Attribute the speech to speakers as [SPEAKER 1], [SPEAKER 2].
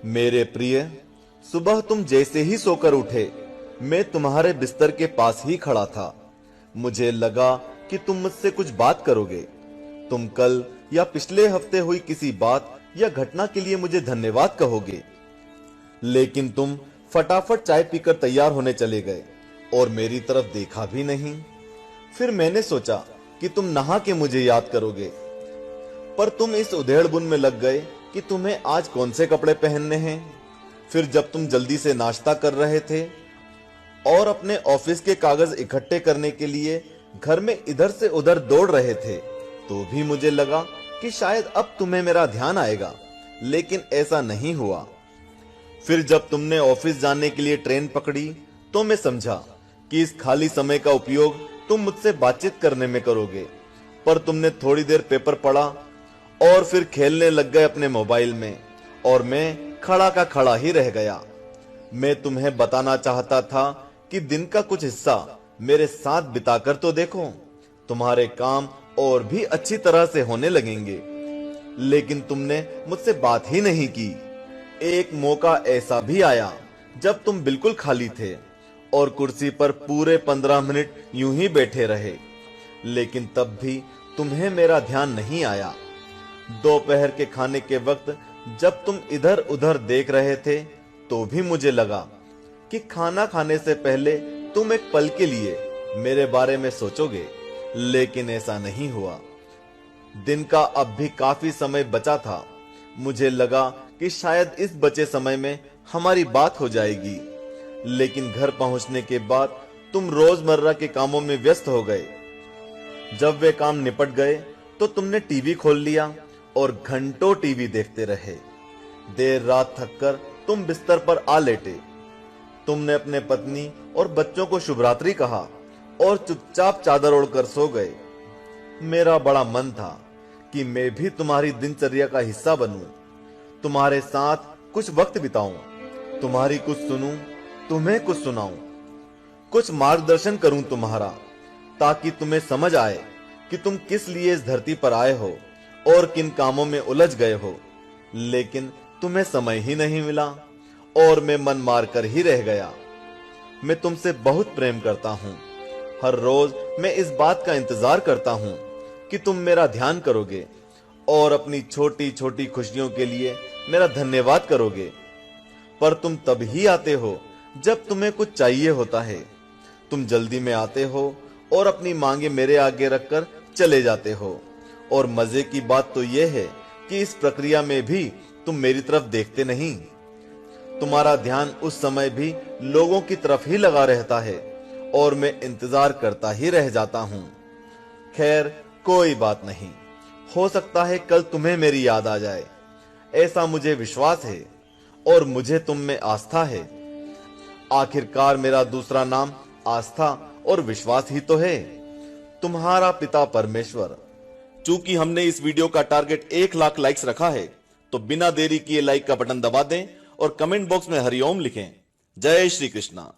[SPEAKER 1] मेरे प्रिय, सुबह तुम जैसे ही सोकर उठे, मैं तुम्हारे बिस्तर के पास ही खड़ा था। मुझे लगा कि तुम मुझसे कुछ बात करोगे। तुम कल या पिछले हफ्ते हुई किसी बात या घटना के लिए मुझे धन्यवाद कहोगे, लेकिन तुम फटाफट चाय पीकर तैयार होने चले गए और मेरी तरफ देखा भी नहीं। फिर मैंने सोचा कि तुम नहा के मुझे याद करोगे, पर तुम इस उधेड़बुन में लग गए कि तुम्हें आज कौन से कपड़े पहनने हैं। फिर जब तुम जल्दी से नाश्ता कर रहे थे और अपने ऑफिस के कागज इकट्ठे करने के लिए घर में इधर से उधर दौड़ रहे थे, तो भी मुझे लगा कि शायद अब तुम्हें मेरा ध्यान आएगा, लेकिन ऐसा नहीं हुआ। फिर जब तुमने ऑफिस जाने के लिए ट्रेन पकड़ी, तो मैं समझा कि इस खाली समय का उपयोग तुम मुझसे बातचीत करने में करोगे, पर तुमने थोड़ी देर पेपर पढ़ा और फिर खेलने लग गए अपने मोबाइल में, और मैं खड़ा का खड़ा ही रह गया। मैं तुम्हें बताना चाहता था कि दिन का कुछ हिस्सा मेरे साथ बिताकर तो देखो, तुम्हारे काम और भी अच्छी तरह से होने लगेंगे, लेकिन तुमने मुझसे बात ही नहीं की। एक मौका ऐसा भी आया जब तुम बिल्कुल खाली थे और कुर्सी पर पूरे 15 मिनट यूं ही बैठे रहे, लेकिन तब भी तुम्हें मेरा ध्यान नहीं आया। दोपहर के खाने के वक्त जब तुम इधर उधर देख रहे थे, तो भी मुझे लगा कि खाना खाने से पहले तुम एक पल के लिए मेरे बारे में सोचोगे, लेकिन ऐसा नहीं हुआ। दिन का अब भी काफी समय बचा था। मुझे लगा कि शायद इस बचे समय में हमारी बात हो जाएगी, लेकिन घर पहुंचने के बाद तुम रोजमर्रा के कामों में व्यस्त हो गए। जब वे काम निपट गए तो तुमने टीवी खोल लिया और घंटों टीवी देखते रहे। देर रात थककर तुम बिस्तर पर आ लेटे। तुमने अपने पत्नी और बच्चों को शुभ रात्रि कहा और चुपचाप चादर ओढ़कर सो गए। मेरा बड़ा मन था कि मैं भी तुम्हारी दिनचर्या का हिस्सा बनूं, तुम्हारे साथ कुछ वक्त बिताऊं, तुम्हारी कुछ सुनूं, तुम्हें कुछ सुनाऊं, कुछ मार्गदर्शन करूं तुम्हारा, ताकि तुम्हें समझ आए कि तुम किस लिए इस धरती पर आए हो और किन कामों में उलझ गए हो। लेकिन तुम्हें समय ही नहीं मिला और मैं मन मार कर ही रह गया। मैं तुमसे बहुत प्रेम करता हूं। हर रोज मैं इस बात का इंतजार करता हूं कि तुम मेरा ध्यान करोगे और अपनी छोटी छोटी खुशियों के लिए मेरा धन्यवाद करोगे। पर तुम तब ही आते हो जब तुम्हें कुछ चाहिए होता है। तुम जल्दी में आते हो और अपनी मांगे मेरे आगे रखकर चले जाते हो। और मजे की बात तो यह है कि इस प्रक्रिया में भी तुम मेरी तरफ देखते नहीं। तुम्हारा ध्यान उस समय भी लोगों की तरफ ही लगा रहता है और मैं इंतजार करता ही रह जाता हूं। खैर, कोई बात नहीं, हो सकता है कल तुम्हें मेरी याद आ जाए, ऐसा मुझे विश्वास है और मुझे तुम में आस्था है। आखिरकार मेरा दूसरा नाम आस्था और विश्वास ही तो है। तुम्हारा पिता परमेश्वर। चूंकि हमने इस वीडियो का टारगेट 1 लाख लाइक्स रखा है, तो बिना देरी किए लाइक का बटन दबा दें और कमेंट बॉक्स में हरिओम लिखें। जय श्री कृष्णा।